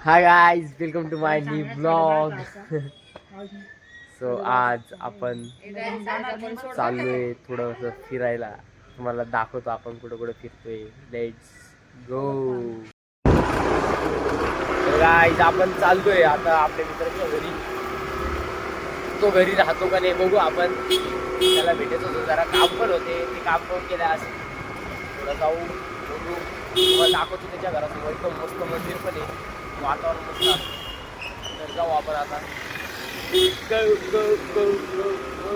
High guys, welcome to my new blog. So आज आपण चाललोय थोडंसं फिरायला. तुम्हाला दाखवतो आपण कुठं कुठं फिरतोय. Let's go. गाईज आपण चाललोय आता आपल्या मित्राच्या घरी. तो घरी राहतो का नाही बघू आपण. त्याला भेटत होतो, जरा काम पण होते, ते काम पण केलं असं. थोडं जाऊ बघू, तुम्हाला दाखवतो. त्याच्या घरासमोर एकदम मस्त मंदिर पण आहे, वातावरण मस्त आहे. तर जाऊ आपण आता. Go, go, go, go, go.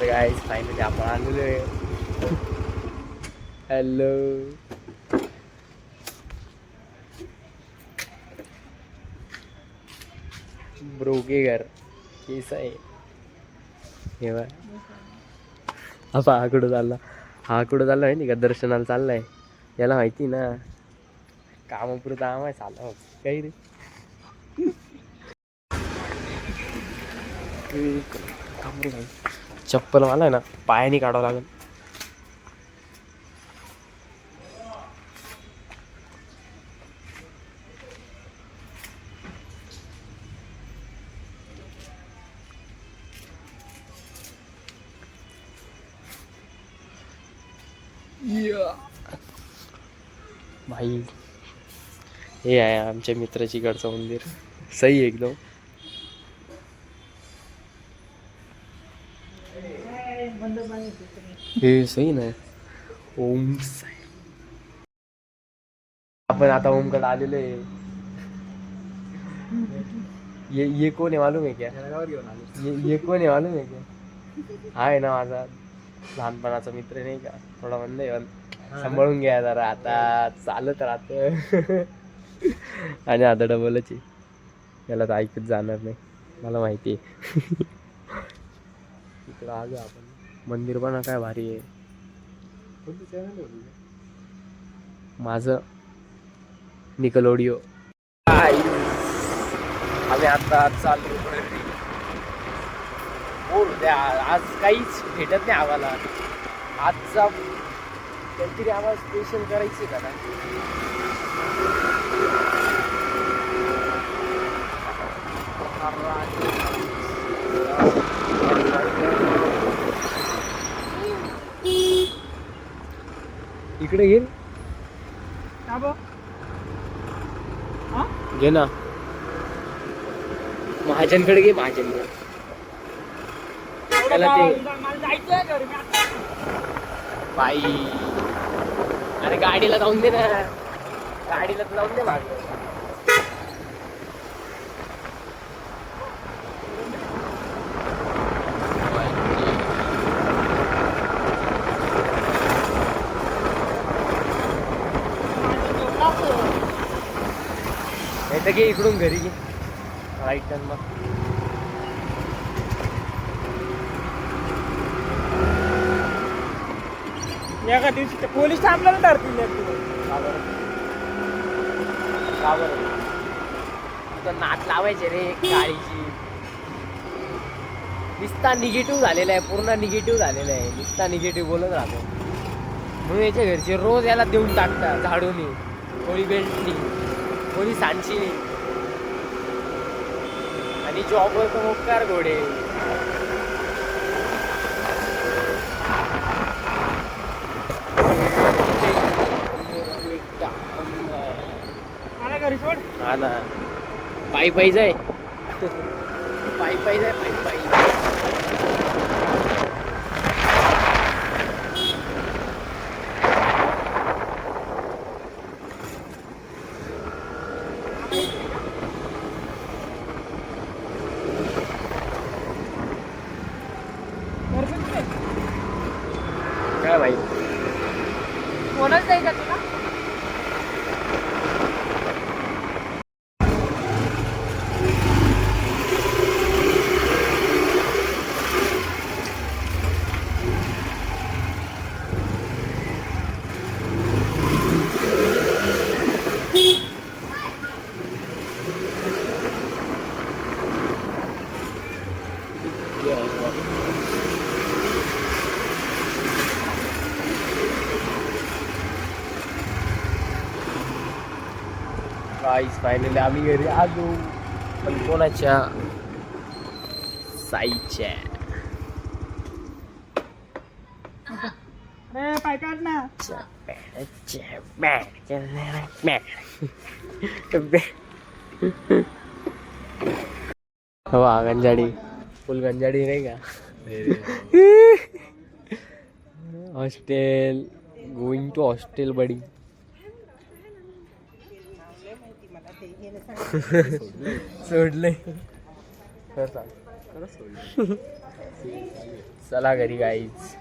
Guys finally आपण आलेलो आहे. हॅलो. ब्रो के घर कैसा आहे हे बघ. आता हा कुठं चालला, माहिती का, दर्शनाला चाललाय. याला माहिती ना, कामापुरतं आम्हाला चालला काही रे. चप्पल मला आहे ना पायाने काढावं लागेल. भाई हे आहे आमच्या मित्राची कडचं मंदिर. सही एकदम. हे सही ना. ओम साई. आपण आता ओमकडे आलेलो आहे. ये कोण आहे मालूम आहे क्या? ये कोण आहे मालूम आहे क्या? हा आहे ना माझा लहानपणाचा मित्र नाही का, थोडा म्हणले सांभाळून घ्या जरा, आता चालत राहत. आणि आता डबलच आहे, याला तर ऐकत जाणार नाही मला माहिती आहे. इकडं आलो आपण. मंदिर पण काय भारी आहे. माझं निकलोडिओ. आम्ही आता चाललो घरी. बोल द्या, आज काहीच भेटत नाही आम्हाला. आजचा काहीतरी आम्हाला स्पेशल करायची का नाही. इकडे घे घे ना, महाजनकडे घे. महाजनकडे त्याला ते बाई. अरे गाडीला जाऊन दे ना, गाडीला तर जाऊन दे मागे. नाही तर घे इकडून घरी घे, राईट टर्न मग. एका दिवशी पोलीस थांबला धरतील. नाच लावायचे रे गाडीची. निस्ता निगेटिव्ह झालेला आहे, पूर्ण निगेटिव्ह झालेला आहे. निस्ता निगेटिव्ह बोलत राहतो. म्हणून याच्या घरचे रोज याला देऊन टाकतात झाडूनी, कोणी बेल्टनी, कोणी सांडशीनी. आणि जॉबवर तर मोकार घोडे. हा ना, पायी पायी जाय. पायी पायी जाय, पायी पायी. गाईस फायनली आम्ही घरी आलो, पण कोणाच्या, साईच्या. अरे पाय काढ ना. हवा गंजाडी, फुल गंजाडी नाही का. हॉस्टेल, गोइंग टू हॉस्टेल बडी. सोडले. चला घरी गाईच.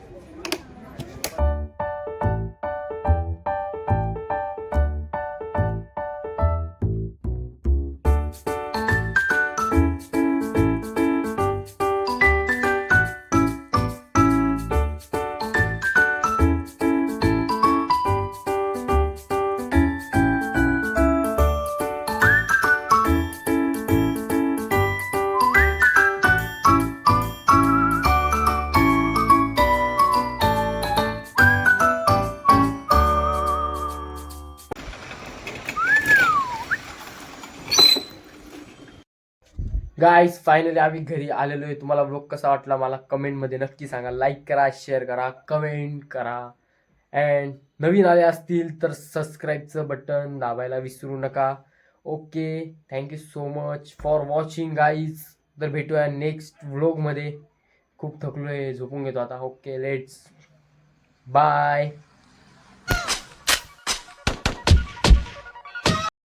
गाईज फायनली आम्ही घरी आलेलो आहे. तुम्हाला ब्लॉग कसा वाटला मला कमेंटमध्ये नक्की सांगा. लाईक करा, शेअर करा, कमेंट करा. अँड नवीन आले असतील तर सबस्क्राईबचं बटन दाबायला विसरू नका. Okay, thank you so much for watching guys. तर भेटूया नेक्स्ट व्लॉगमध्ये. खूप थकलो आहे, झोपून घेतो आता. Okay, let's bye.